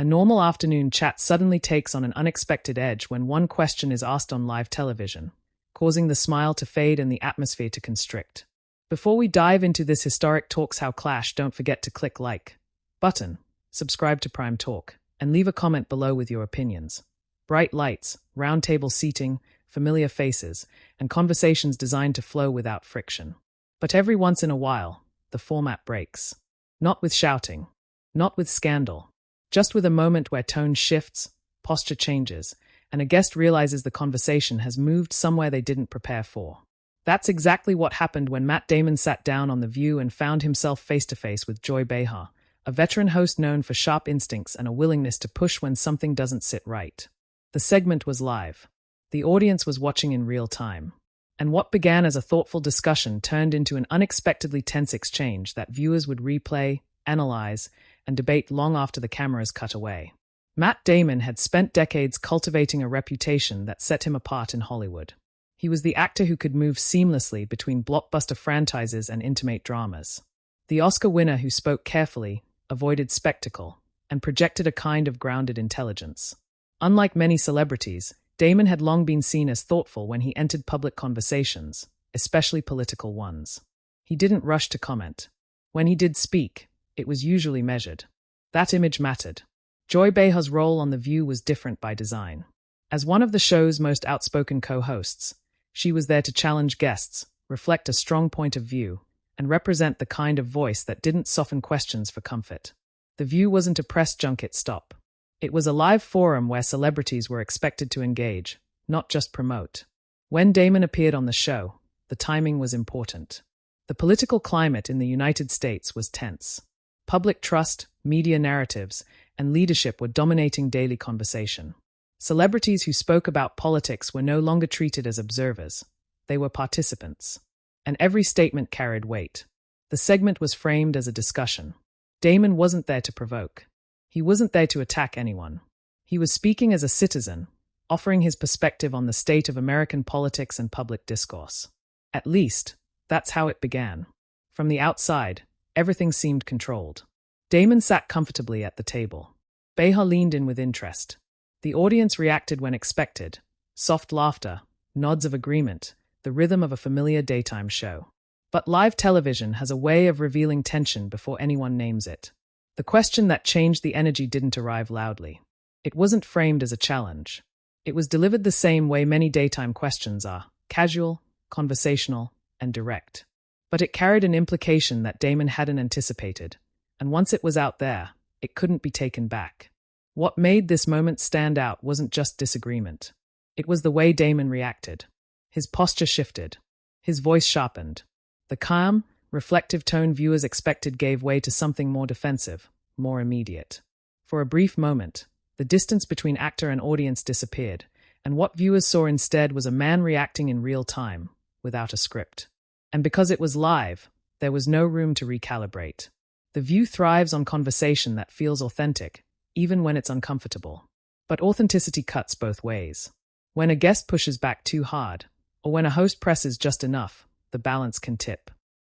A normal afternoon chat suddenly takes on an unexpected edge when one question is asked on live television, causing the smile to fade and the atmosphere to constrict. Before we dive into this historic Talks How Clash, don't forget to click like button, subscribe to Prime Talk, and leave a comment below with your opinions. Bright lights, round table seating, familiar faces, and conversations designed to flow without friction. But every once in a while, the format breaks. Not with shouting, not with scandal, just with a moment where tone shifts, posture changes, and a guest realizes the conversation has moved somewhere they didn't prepare for. That's exactly what happened when Matt Damon sat down on The View and found himself face-to-face with Joy Behar, a veteran host known for sharp instincts and a willingness to push when something doesn't sit right. The segment was live. The audience was watching in real time. And what began as a thoughtful discussion turned into an unexpectedly tense exchange that viewers would replay, analyze, and debate long after the cameras cut away. Matt Damon had spent decades cultivating a reputation that set him apart in Hollywood. He was the actor who could move seamlessly between blockbuster franchises and intimate dramas. The Oscar winner who spoke carefully, avoided spectacle, and projected a kind of grounded intelligence. Unlike many celebrities, Damon had long been seen as thoughtful when he entered public conversations, especially political ones. He didn't rush to comment. When he did speak, it was usually measured. That image mattered. Joy Behar's role on The View was different by design. As one of the show's most outspoken co-hosts, she was there to challenge guests, reflect a strong point of view, and represent the kind of voice that didn't soften questions for comfort. The View wasn't a press junket stop. It was a live forum where celebrities were expected to engage, not just promote. When Damon appeared on the show, the timing was important. The political climate in the United States was tense. Public trust, media narratives, and leadership were dominating daily conversation. Celebrities who spoke about politics were no longer treated as observers. They were participants. And every statement carried weight. The segment was framed as a discussion. Damon wasn't there to provoke. He wasn't there to attack anyone. He was speaking as a citizen, offering his perspective on the state of American politics and public discourse. At least, that's how it began. From the outside, everything seemed controlled. Damon sat comfortably at the table. Behar leaned in with interest. The audience reacted when expected. Soft laughter, nods of agreement, the rhythm of a familiar daytime show. But live television has a way of revealing tension before anyone names it. The question that changed the energy didn't arrive loudly. It wasn't framed as a challenge. It was delivered the same way many daytime questions are, casual, conversational, and direct. But it carried an implication that Damon hadn't anticipated, and once it was out there, it couldn't be taken back. What made this moment stand out wasn't just disagreement. It was the way Damon reacted. His posture shifted. His voice sharpened. The calm, reflective tone viewers expected gave way to something more defensive, more immediate. For a brief moment, the distance between actor and audience disappeared, and what viewers saw instead was a man reacting in real time, without a script. And because it was live, there was no room to recalibrate. The View thrives on conversation that feels authentic, even when it's uncomfortable. But authenticity cuts both ways. When a guest pushes back too hard, or when a host presses just enough, the balance can tip.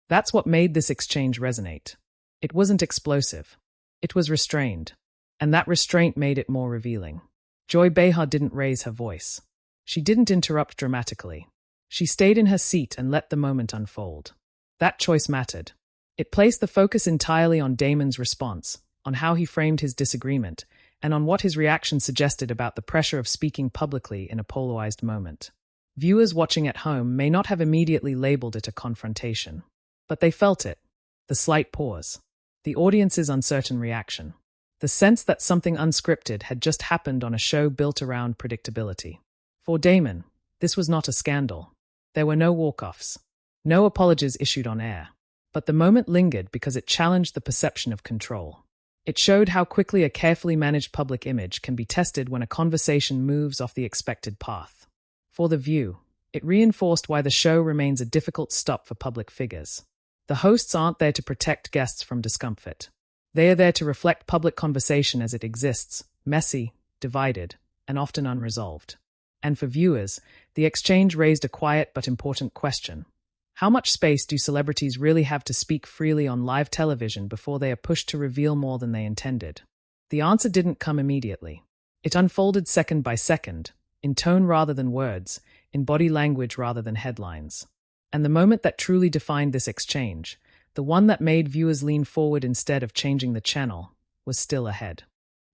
That's what made this exchange resonate. It wasn't explosive. It was restrained. And that restraint made it more revealing. Joy Behar didn't raise her voice. She didn't interrupt dramatically. She stayed in her seat and let the moment unfold. That choice mattered. It placed the focus entirely on Damon's response, on how he framed his disagreement, and on what his reaction suggested about the pressure of speaking publicly in a polarized moment. Viewers watching at home may not have immediately labeled it a confrontation. But they felt it. The slight pause. The audience's uncertain reaction. The sense that something unscripted had just happened on a show built around predictability. For Damon, this was not a scandal. There were no walk-offs. No apologies issued on air. But the moment lingered because it challenged the perception of control. It showed how quickly a carefully managed public image can be tested when a conversation moves off the expected path. For The View, it reinforced why the show remains a difficult stop for public figures. The hosts aren't there to protect guests from discomfort. They are there to reflect public conversation as it exists, messy, divided, and often unresolved. And for viewers, the exchange raised a quiet but important question. How much space do celebrities really have to speak freely on live television before they are pushed to reveal more than they intended? The answer didn't come immediately. It unfolded second by second, in tone rather than words, in body language rather than headlines. And the moment that truly defined this exchange, the one that made viewers lean forward instead of changing the channel, was still ahead.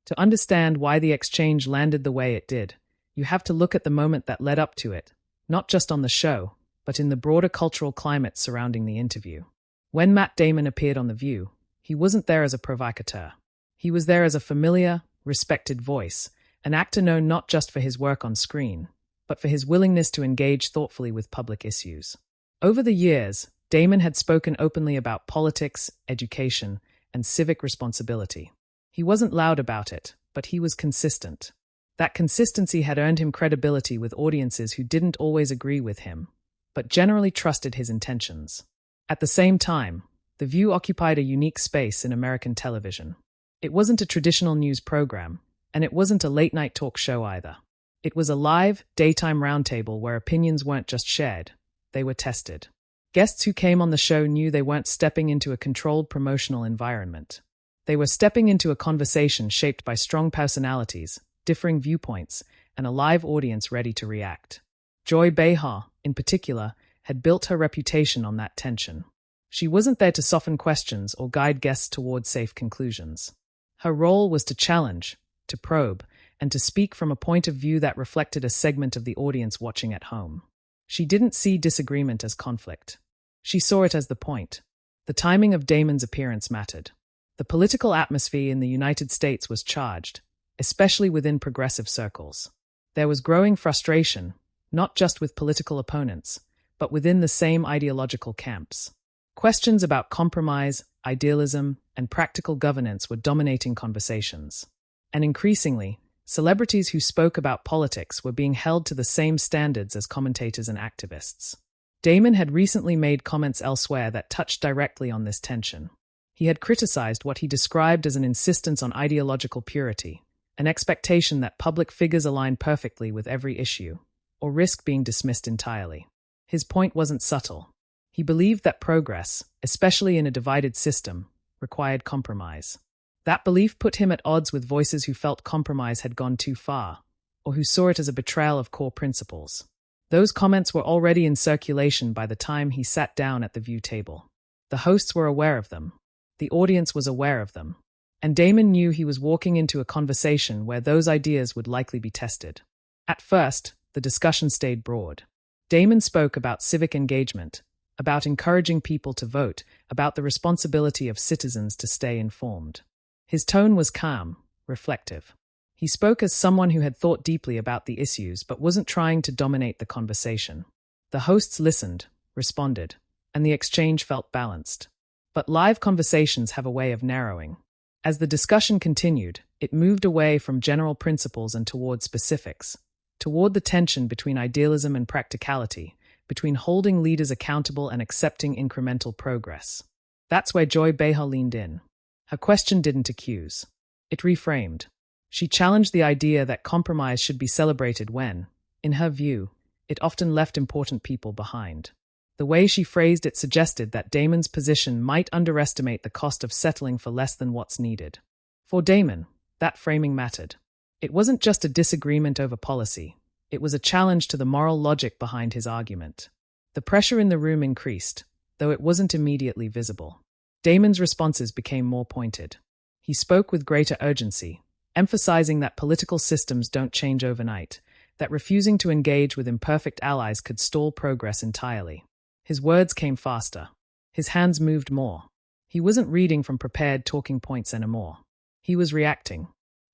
To understand why the exchange landed the way it did, you have to look at the moment that led up to it, not just on the show, but in the broader cultural climate surrounding the interview. When Matt Damon appeared on The View, he wasn't there as a provocateur. He was there as a familiar, respected voice, an actor known not just for his work on screen, but for his willingness to engage thoughtfully with public issues. Over the years, Damon had spoken openly about politics, education, and civic responsibility. He wasn't loud about it, but he was consistent. That consistency had earned him credibility with audiences who didn't always agree with him, but generally trusted his intentions. At the same time, The View occupied a unique space in American television. It wasn't a traditional news program, and it wasn't a late-night talk show either. It was a live, daytime roundtable where opinions weren't just shared, they were tested. Guests who came on the show knew they weren't stepping into a controlled promotional environment. They were stepping into a conversation shaped by strong personalities, differing viewpoints, and a live audience ready to react. Joy Behar, in particular, had built her reputation on that tension. She wasn't there to soften questions or guide guests toward safe conclusions. Her role was to challenge, to probe, and to speak from a point of view that reflected a segment of the audience watching at home. She didn't see disagreement as conflict. She saw it as the point. The timing of Damon's appearance mattered. The political atmosphere in the United States was charged, especially within progressive circles. There was growing frustration, not just with political opponents, but within the same ideological camps. Questions about compromise, idealism, and practical governance were dominating conversations. And increasingly, celebrities who spoke about politics were being held to the same standards as commentators and activists. Damon had recently made comments elsewhere that touched directly on this tension. He had criticized what he described as an insistence on ideological purity, an expectation that public figures align perfectly with every issue, or risk being dismissed entirely. His point wasn't subtle. He believed that progress, especially in a divided system, required compromise. That belief put him at odds with voices who felt compromise had gone too far, or who saw it as a betrayal of core principles. Those comments were already in circulation by the time he sat down at the View table. The hosts were aware of them. The audience was aware of them. And Damon knew he was walking into a conversation where those ideas would likely be tested. At first, the discussion stayed broad. Damon spoke about civic engagement, about encouraging people to vote, about the responsibility of citizens to stay informed. His tone was calm, reflective. He spoke as someone who had thought deeply about the issues but wasn't trying to dominate the conversation. The hosts listened, responded, and the exchange felt balanced. But live conversations have a way of narrowing. As the discussion continued, it moved away from general principles and toward specifics, toward the tension between idealism and practicality, between holding leaders accountable and accepting incremental progress. That's where Joy Behar leaned in. Her question didn't accuse. It reframed. She challenged the idea that compromise should be celebrated when, in her view, it often left important people behind. The way she phrased it suggested that Damon's position might underestimate the cost of settling for less than what's needed. For Damon, that framing mattered. It wasn't just a disagreement over policy. It was a challenge to the moral logic behind his argument. The pressure in the room increased, though it wasn't immediately visible. Damon's responses became more pointed. He spoke with greater urgency, emphasizing that political systems don't change overnight, that refusing to engage with imperfect allies could stall progress entirely. His words came faster. His hands moved more. He wasn't reading from prepared talking points anymore. He was reacting.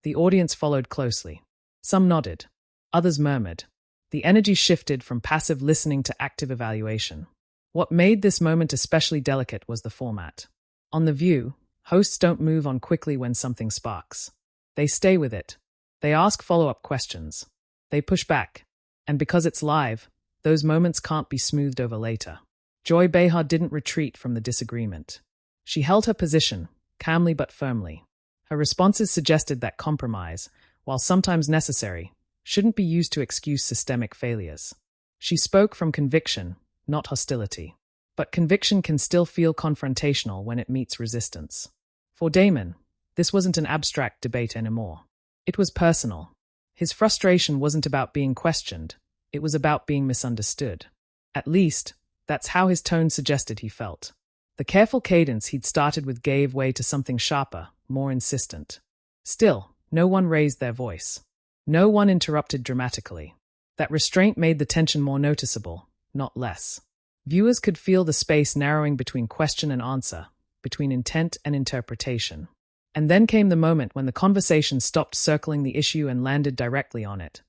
The audience followed closely. Some nodded. Others murmured. The energy shifted from passive listening to active evaluation. What made this moment especially delicate was the format. On The View, hosts don't move on quickly when something sparks. They stay with it. They ask follow-up questions. They push back. And because it's live, those moments can't be smoothed over later. Joy Behar didn't retreat from the disagreement. She held her position, calmly but firmly. Her responses suggested that compromise, while sometimes necessary, shouldn't be used to excuse systemic failures. She spoke from conviction, not hostility. But conviction can still feel confrontational when it meets resistance. For Damon, This wasn't an abstract debate anymore. It was personal. His frustration wasn't about being questioned. It was about being misunderstood. At least, that's how his tone suggested he felt. The careful cadence he'd started with gave way to something sharper, more insistent. Still, no one raised their voice. No one interrupted dramatically. That restraint made the tension more noticeable, not less. Viewers could feel the space narrowing between question and answer, between intent and interpretation. And then came the moment when the conversation stopped circling the issue and landed directly on it.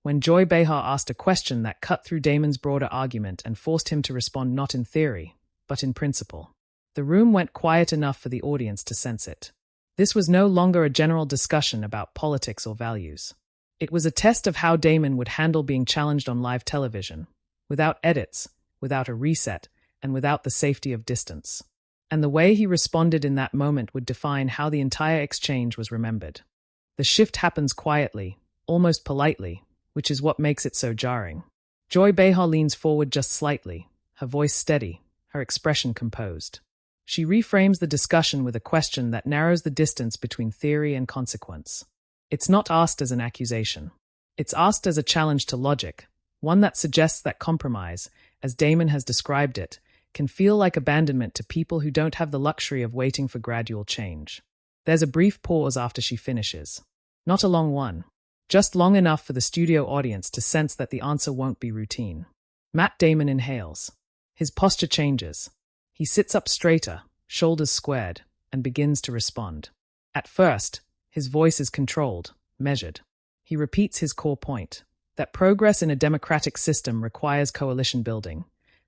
When Joy Behar asked a question that cut through Damon's broader argument and forced him to respond not in theory, but in principle. The room went quiet enough for the audience to sense it. This was no longer a general discussion about politics or values. It was a test of how Damon would handle being challenged on live television, without edits, without a reset, and without the safety of distance. And the way he responded in that moment would define how the entire exchange was remembered. The shift happens quietly, almost politely, which is what makes it so jarring. Joy Behar leans forward just slightly, her voice steady, her expression composed. She reframes the discussion with a question that narrows the distance between theory and consequence. It's not asked as an accusation. It's asked as a challenge to logic, one that suggests that compromise, as Damon has described it, can feel like abandonment to people who don't have the luxury of waiting for gradual change. There's a brief pause after she finishes. Not a long one. Just long enough for the studio audience to sense that the answer won't be routine. Matt Damon inhales. His posture changes. He sits up straighter, shoulders squared, and begins to respond. At first, his voice is controlled, measured. He repeats his core point, that progress in a democratic system requires coalition building,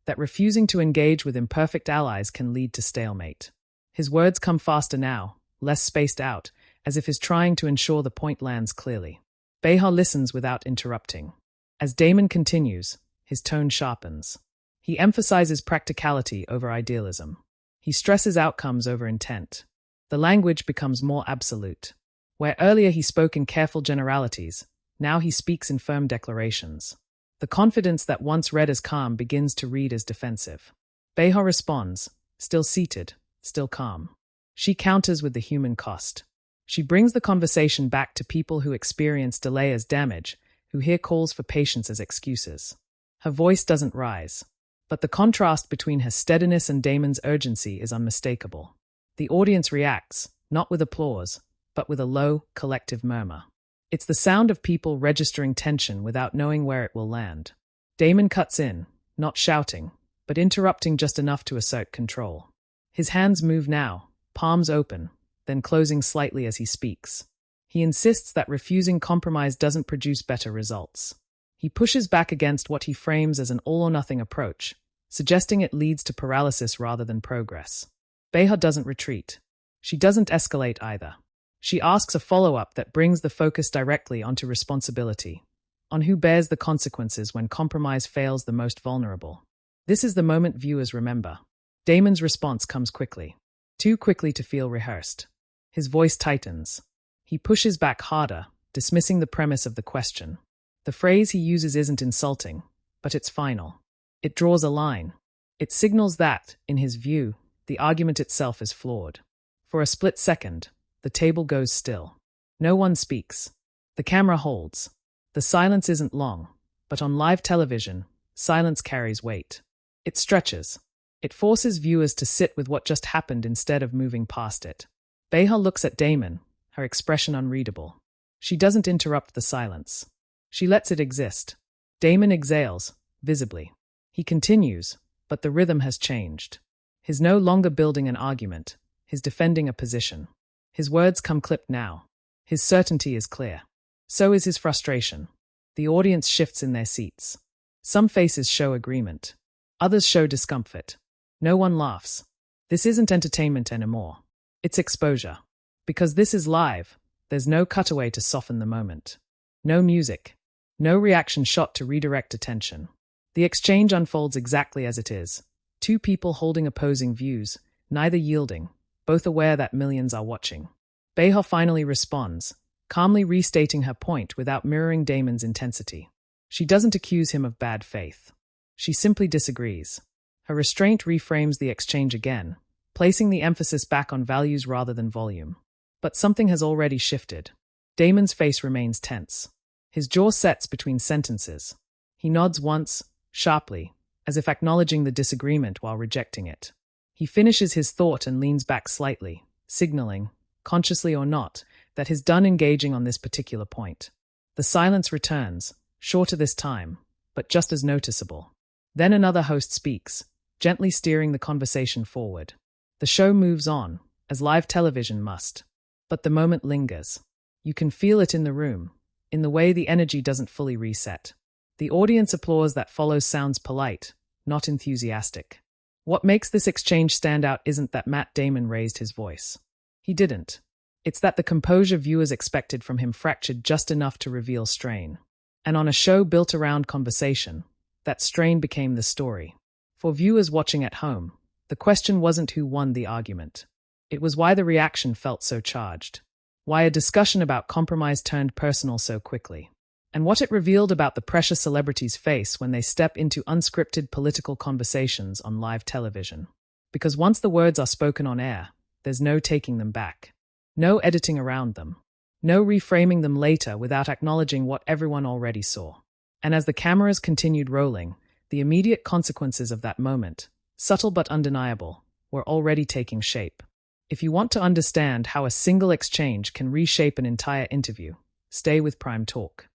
that refusing to engage with imperfect allies can lead to stalemate. His words come faster now, less spaced out, as if he's trying to ensure the point lands clearly. Behar listens without interrupting. As Damon continues, his tone sharpens. He emphasizes practicality over idealism. He stresses outcomes over intent. The language becomes more absolute. Where earlier he spoke in careful generalities, now he speaks in firm declarations. The confidence that once read as calm begins to read as defensive. Behar responds, still seated, still calm. She counters with the human cost. She brings the conversation back to people who experience delay as damage, who hear calls for patience as excuses. Her voice doesn't rise, but the contrast between her steadiness and Damon's urgency is unmistakable. The audience reacts, not with applause, but with a low, collective murmur. It's the sound of people registering tension without knowing where it will land. Damon cuts in, not shouting, but interrupting just enough to assert control. His hands move now, palms open, then closing slightly as he speaks. He insists that refusing compromise doesn't produce better results. He pushes back against what he frames as an all-or-nothing approach, suggesting it leads to paralysis rather than progress. Behar doesn't retreat. She doesn't escalate either. She asks a follow-up that brings the focus directly onto responsibility, on who bears the consequences when compromise fails the most vulnerable. This is the moment viewers remember. Damon's response comes quickly, too quickly to feel rehearsed. His voice tightens. He pushes back harder, dismissing the premise of the question. The phrase he uses isn't insulting, but it's final. It draws a line. It signals that, in his view, the argument itself is flawed. For a split second, the table goes still. No one speaks. The camera holds. The silence isn't long, but on live television, silence carries weight. It stretches. It forces viewers to sit with what just happened instead of moving past it. Behar looks at Damon, her expression unreadable. She doesn't interrupt the silence. She lets it exist. Damon exhales, visibly. He continues, but the rhythm has changed. He's no longer building an argument. He's defending a position. His words come clipped now. His certainty is clear. So is his frustration. The audience shifts in their seats. Some faces show agreement. Others show discomfort. No one laughs. This isn't entertainment anymore. It's exposure. Because this is live, there's no cutaway to soften the moment. No music. No reaction shot to redirect attention. The exchange unfolds exactly as it is. Two people holding opposing views, neither yielding, both aware that millions are watching. Behar finally responds, calmly restating her point without mirroring Damon's intensity. She doesn't accuse him of bad faith. She simply disagrees. Her restraint reframes the exchange again, placing the emphasis back on values rather than volume. But something has already shifted. Damon's face remains tense. His jaw sets between sentences. He nods once, sharply, as if acknowledging the disagreement while rejecting it. He finishes his thought and leans back slightly, signaling, consciously or not, that he's done engaging on this particular point. The silence returns, shorter this time, but just as noticeable. Then another host speaks, gently steering the conversation forward. The show moves on, as live television must. But the moment lingers. You can feel it in the room, in the way the energy doesn't fully reset. The audience applause that follows sounds polite, not enthusiastic. What makes this exchange stand out isn't that Matt Damon raised his voice. He didn't. It's that the composure viewers expected from him fractured just enough to reveal strain. And on a show built around conversation, that strain became the story. For viewers watching at home, the question wasn't who won the argument. It was why the reaction felt so charged. Why a discussion about compromise turned personal so quickly. And what it revealed about the pressure celebrities face when they step into unscripted political conversations on live television. Because once the words are spoken on air, there's no taking them back. No editing around them. No reframing them later without acknowledging what everyone already saw. And as the cameras continued rolling, the immediate consequences of that moment, subtle but undeniable, were already taking shape. If you want to understand how a single exchange can reshape an entire interview, stay with Prime Talk.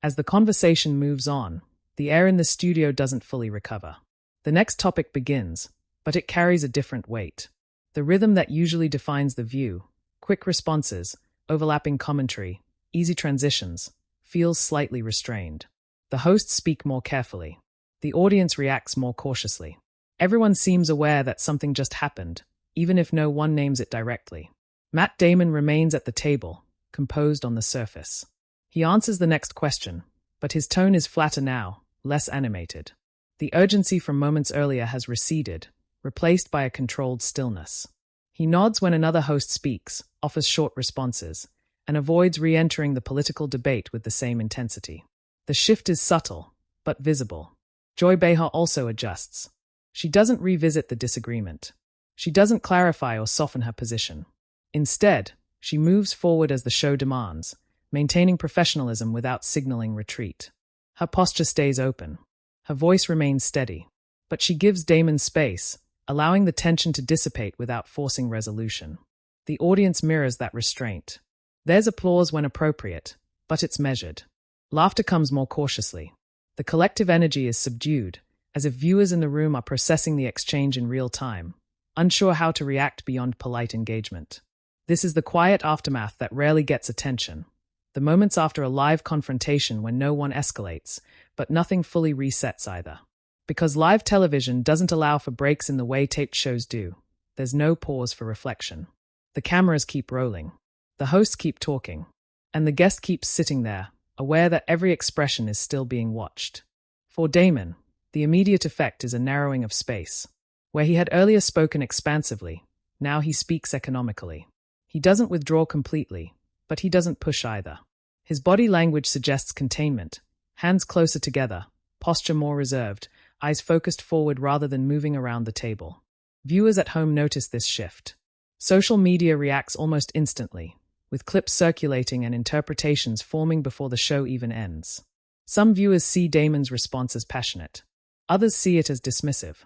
As the conversation moves on, the air in the studio doesn't fully recover. The next topic begins, but it carries a different weight. The rhythm that usually defines The View, quick responses, overlapping commentary, easy transitions, feels slightly restrained. The hosts speak more carefully. The audience reacts more cautiously. Everyone seems aware that something just happened, even if no one names it directly. Matt Damon remains at the table, composed on the surface. He answers the next question, but his tone is flatter now, less animated. The urgency from moments earlier has receded, replaced by a controlled stillness. He nods when another host speaks, offers short responses, and avoids re-entering the political debate with the same intensity. The shift is subtle, but visible. Joy Behar also adjusts. She doesn't revisit the disagreement. She doesn't clarify or soften her position. Instead, she moves forward as the show demands, maintaining professionalism without signaling retreat. Her posture stays open. Her voice remains steady. But she gives Damon space, allowing the tension to dissipate without forcing resolution. The audience mirrors that restraint. There's applause when appropriate, but it's measured. Laughter comes more cautiously. The collective energy is subdued, as if viewers in the room are processing the exchange in real time, unsure how to react beyond polite engagement. This is the quiet aftermath that rarely gets attention. The moments after a live confrontation when no one escalates, but nothing fully resets either. Because live television doesn't allow for breaks in the way taped shows do, there's no pause for reflection. The cameras keep rolling. The hosts keep talking. And the guest keeps sitting there, aware that every expression is still being watched. For Damon, the immediate effect is a narrowing of space. Where he had earlier spoken expansively, now he speaks economically. He doesn't withdraw completely, but he doesn't push either. His body language suggests containment, hands closer together, posture more reserved, eyes focused forward rather than moving around the table. Viewers at home notice this shift. Social media reacts almost instantly, with clips circulating and interpretations forming before the show even ends. Some viewers see Damon's response as passionate. Others see it as dismissive.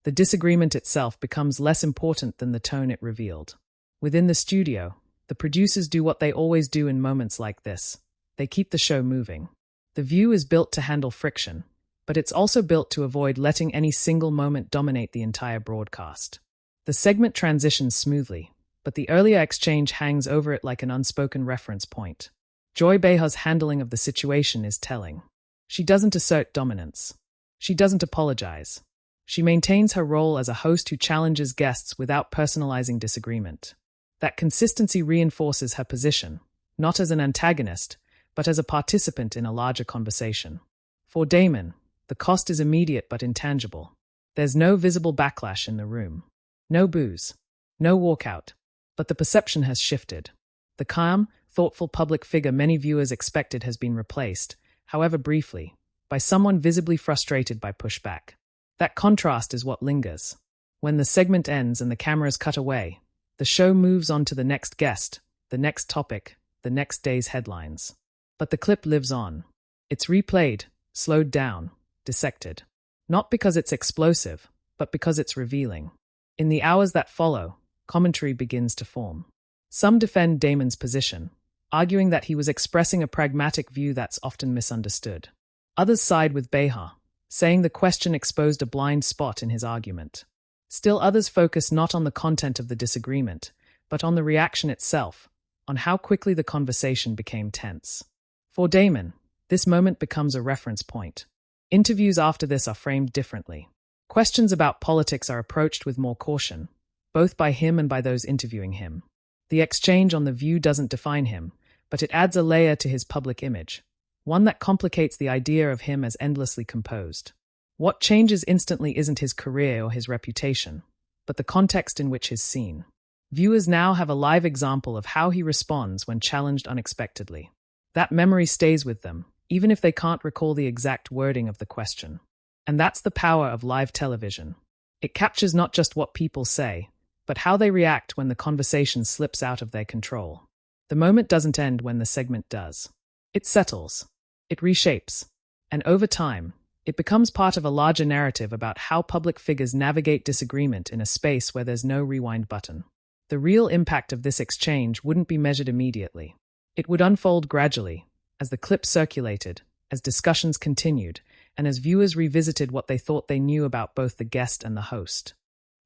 The disagreement itself becomes less important than the tone it revealed. Within the studio, the producers do what they always do in moments like this. They keep the show moving. The View is built to handle friction, but it's also built to avoid letting any single moment dominate the entire broadcast. The segment transitions smoothly, but the earlier exchange hangs over it like an unspoken reference point. Joy Behar's handling of the situation is telling. She doesn't assert dominance. She doesn't apologize. She maintains her role as a host who challenges guests without personalizing disagreement. That consistency reinforces her position, not as an antagonist, but as a participant in a larger conversation. For Damon, the cost is immediate but intangible. There's no visible backlash in the room. No boos. No walkout. But the perception has shifted. The calm, thoughtful public figure many viewers expected has been replaced, however briefly, by someone visibly frustrated by pushback. That contrast is what lingers. When the segment ends and the cameras cut away, the show moves on to the next guest, the next topic, the next day's headlines. But the clip lives on. It's replayed, slowed down, dissected. Not because it's explosive, but because it's revealing. In the hours that follow, commentary begins to form. Some defend Damon's position, arguing that he was expressing a pragmatic view that's often misunderstood. Others side with Behar, saying the question exposed a blind spot in his argument. Still others focus not on the content of the disagreement, but on the reaction itself, on how quickly the conversation became tense. For Damon, this moment becomes a reference point. Interviews after this are framed differently. Questions about politics are approached with more caution, both by him and by those interviewing him. The exchange on The View doesn't define him, but it adds a layer to his public image, one that complicates the idea of him as endlessly composed. What changes instantly isn't his career or his reputation, but the context in which he's seen. Viewers now have a live example of how he responds when challenged unexpectedly. That memory stays with them, even if they can't recall the exact wording of the question. And that's the power of live television. It captures not just what people say, but how they react when the conversation slips out of their control. The moment doesn't end when the segment does. It settles. It reshapes. And over time, it becomes part of a larger narrative about how public figures navigate disagreement in a space where there's no rewind button. The real impact of this exchange wouldn't be measured immediately. It would unfold gradually, as the clip circulated, as discussions continued, and as viewers revisited what they thought they knew about both the guest and the host.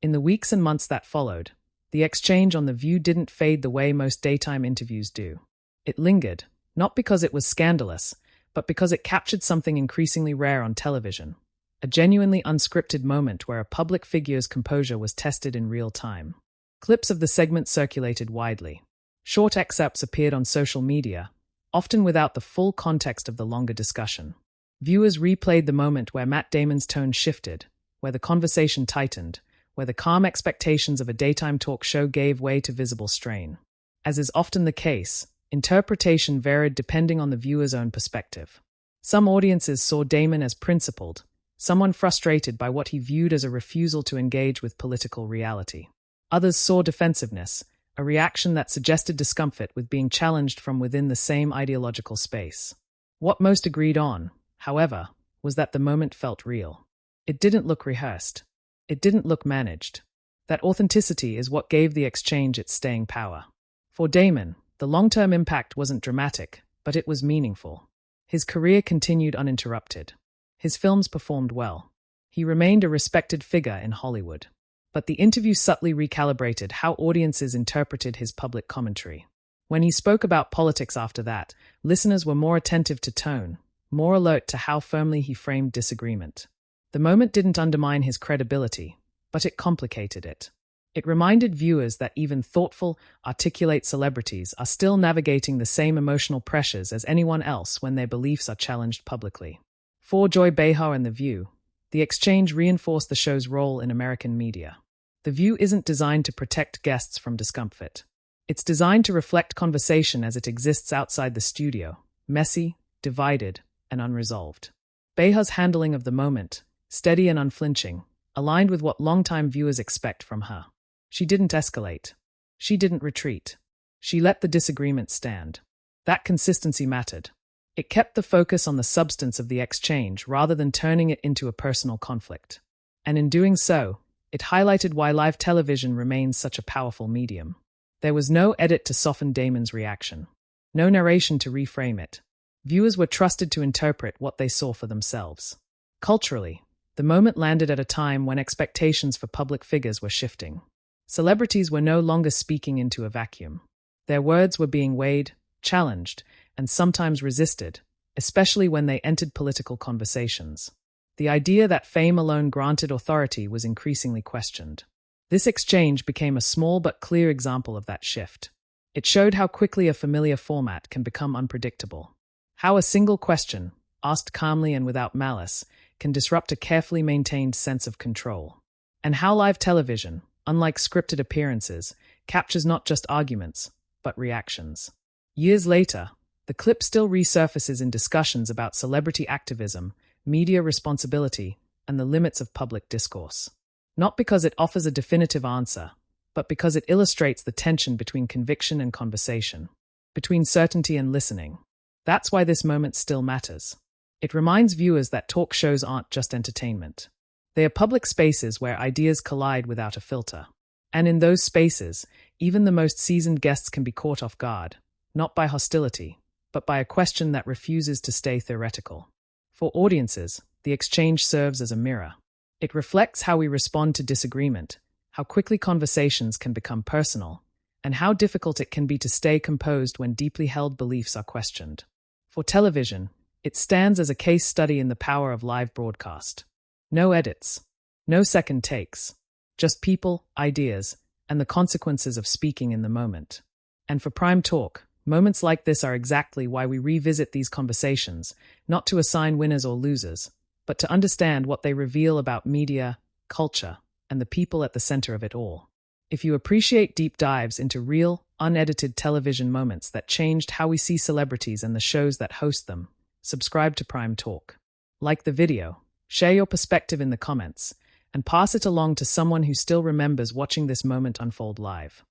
In the weeks and months that followed, the exchange on The View didn't fade the way most daytime interviews do. It lingered, not because it was scandalous, but because it captured something increasingly rare on television, a genuinely unscripted moment where a public figure's composure was tested in real time. Clips of the segment circulated widely. Short excerpts appeared on social media, often without the full context of the longer discussion. Viewers replayed the moment where Matt Damon's tone shifted, where the conversation tightened, where the calm expectations of a daytime talk show gave way to visible strain. As is often the case, interpretation varied depending on the viewer's own perspective. Some audiences saw Damon as principled, someone frustrated by what he viewed as a refusal to engage with political reality. Others saw defensiveness, a reaction that suggested discomfort with being challenged from within the same ideological space. What most agreed on, however, was that the moment felt real. It didn't look rehearsed. It didn't look managed. That authenticity is what gave the exchange its staying power. For Damon, the long-term impact wasn't dramatic, but it was meaningful. His career continued uninterrupted. His films performed well. He remained a respected figure in Hollywood. But the interview subtly recalibrated how audiences interpreted his public commentary. When he spoke about politics after that, listeners were more attentive to tone, more alert to how firmly he framed disagreement. The moment didn't undermine his credibility, but it complicated it. It reminded viewers that even thoughtful, articulate celebrities are still navigating the same emotional pressures as anyone else when their beliefs are challenged publicly. For Joy Behar and The View, the exchange reinforced the show's role in American media. The View isn't designed to protect guests from discomfort. It's designed to reflect conversation as it exists outside the studio, messy, divided, and unresolved. Behar's handling of the moment, steady and unflinching, aligned with what longtime viewers expect from her. She didn't escalate. She didn't retreat. She let the disagreement stand. That consistency mattered. It kept the focus on the substance of the exchange rather than turning it into a personal conflict. And in doing so, it highlighted why live television remains such a powerful medium. There was no edit to soften Damon's reaction. No narration to reframe it. Viewers were trusted to interpret what they saw for themselves. Culturally, the moment landed at a time when expectations for public figures were shifting. Celebrities were no longer speaking into a vacuum. Their words were being weighed, challenged, and sometimes resisted, especially when they entered political conversations. The idea that fame alone granted authority was increasingly questioned. This exchange became a small but clear example of that shift. It showed how quickly a familiar format can become unpredictable. How a single question, asked calmly and without malice, can disrupt a carefully maintained sense of control. And how live television, unlike scripted appearances, captures not just arguments, but reactions. Years later, the clip still resurfaces in discussions about celebrity activism, media responsibility, and the limits of public discourse. Not because it offers a definitive answer, but because it illustrates the tension between conviction and conversation, between certainty and listening. That's why this moment still matters. It reminds viewers that talk shows aren't just entertainment. They are public spaces where ideas collide without a filter. And in those spaces, even the most seasoned guests can be caught off guard, not by hostility, but by a question that refuses to stay theoretical. For audiences, the exchange serves as a mirror. It reflects how we respond to disagreement, how quickly conversations can become personal, and how difficult it can be to stay composed when deeply held beliefs are questioned. For television, it stands as a case study in the power of live broadcast. No edits, no second takes, just people, ideas, and the consequences of speaking in the moment. And for Prime Talk, moments like this are exactly why we revisit these conversations, not to assign winners or losers, but to understand what they reveal about media, culture, and the people at the center of it all. If you appreciate deep dives into real, unedited television moments that changed how we see celebrities and the shows that host them, subscribe to Prime Talk. Like the video, share your perspective in the comments, and pass it along to someone who still remembers watching this moment unfold live.